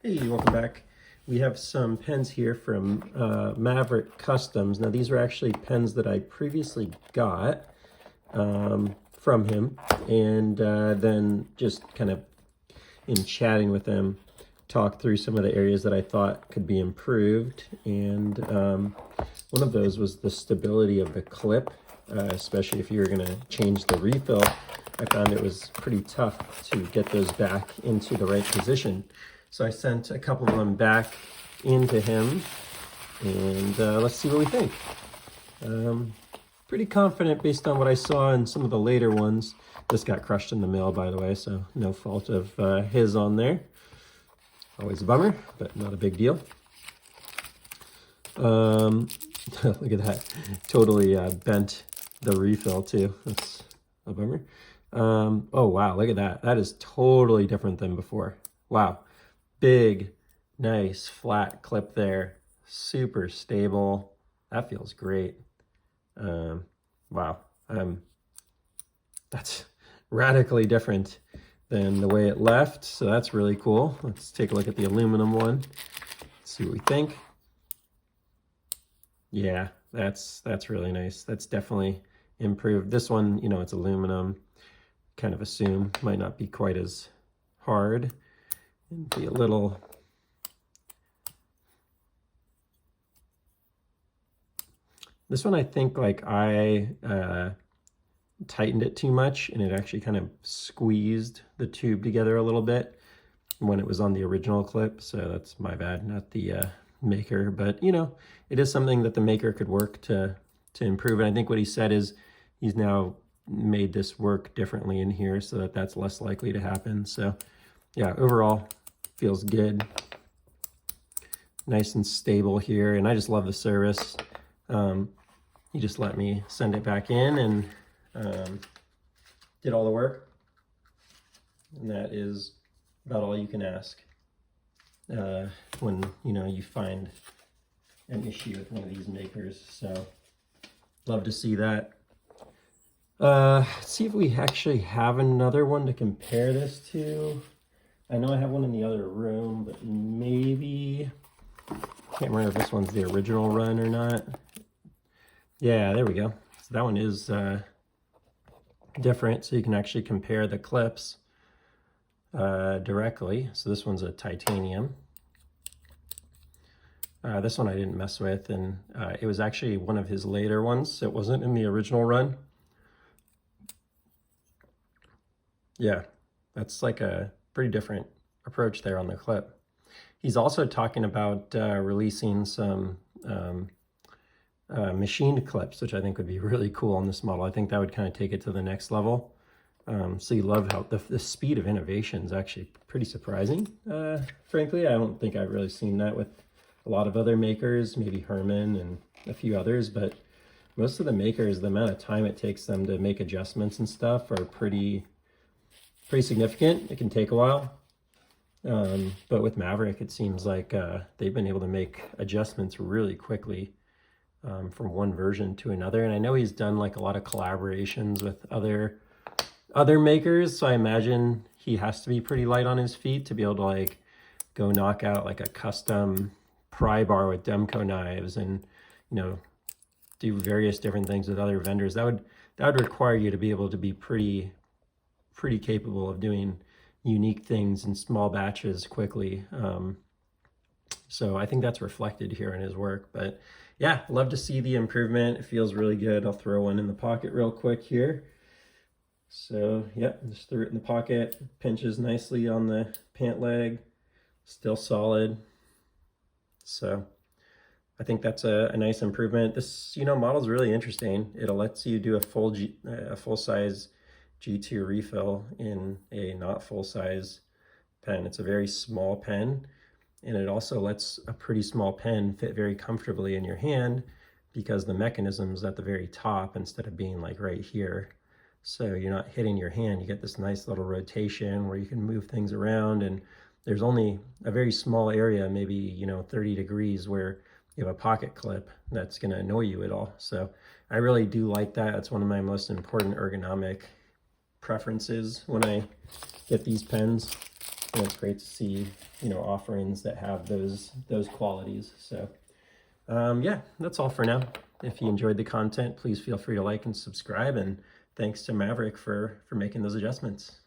Hey, welcome back. We have some pens here from Maverick Customs. Now these are actually pens that I previously got from him, and then just kind of in chatting with them, talk through some of the areas that I thought could be improved. And one of those was the stability of the clip, especially if you were going to change the refill. I found it was pretty tough to get those back into the right position. So I sent a couple of them back into him, and let's see what we think. Pretty confident based on what I saw in some of the later ones. This got crushed in the mail, by the way, so no fault of his on there. Always a bummer, but not a big deal. Look at that. Totally bent the refill too. That's a bummer. Oh wow, look at that. That is totally different than before. Wow. Big, nice, flat clip there. Super stable. That feels great. Wow. That's radically different than the way it left, so that's really cool. Let's take a look at the aluminum one. See what we think. Yeah, that's really nice. That's definitely improved. This one, you know, it's aluminum. Kind of assume might not be quite as hard and be a little this one I think like I tightened it too much, and it actually kind of squeezed the tube together a little bit when it was on the original clip, so that's my bad, not the maker. But you know, it is something that the maker could work to improve, and I think what he said is he's now made this work differently in here so that that's less likely to happen. So yeah, overall feels good, nice and stable here, and I just love the service. He just let me send it back in and did all the work, and that is about all you can ask when you know you find an issue with one of these makers. So love to see that. Let's see if we actually have another one to compare this to. I know I have one in the other room, but maybe, can't remember if this one's the original run or not. Yeah, there we go. So that one is different, so you can actually compare the clips directly. So this one's a titanium. This one I didn't mess with, and it was actually one of his later ones, so it wasn't in the original run. Yeah, that's like a pretty different approach there on the clip. He's also talking about releasing some machined clips, which I think would be really cool on this model. I think that would kind of take it to the next level. So you love how the speed of innovation is actually pretty surprising. Frankly, I don't think I've really seen that with a lot of other makers, maybe Herman and a few others, but most of the makers, the amount of time it takes them to make adjustments and stuff are pretty significant. It can take a while. But with Maverick, it seems like they've been able to make adjustments really quickly from one version to another. And I know he's done like a lot of collaborations with other makers, so I imagine he has to be pretty light on his feet to be able to like go knock out like a custom pry bar with Demco knives and, you know, do various different things with other vendors. That would require you to be able to be pretty capable of doing unique things in small batches quickly. So I think that's reflected here in his work. But yeah, love to see the improvement. It feels really good. I'll throw one in the pocket real quick here. So yeah, just threw it in the pocket. Pinches nicely on the pant leg. Still solid. So I think that's a nice improvement. This, you know, model is really interesting. It lets you do a full-size G2 refill in a not full-size pen. It's a very small pen, and it also lets a pretty small pen fit very comfortably in your hand because the mechanism's at the very top instead of being like right here. So you're not hitting your hand. You get this nice little rotation where you can move things around, and there's only a very small area, maybe, you know, 30 degrees, where you have a pocket clip that's going to annoy you at all. So I really do like that. It's one of my most important ergonomic preferences when I get these pens. and it's great to see, you know, offerings that have those qualities. So yeah, that's all for now. If you enjoyed the content, please feel free to like and subscribe, and thanks to Maverick for making those adjustments.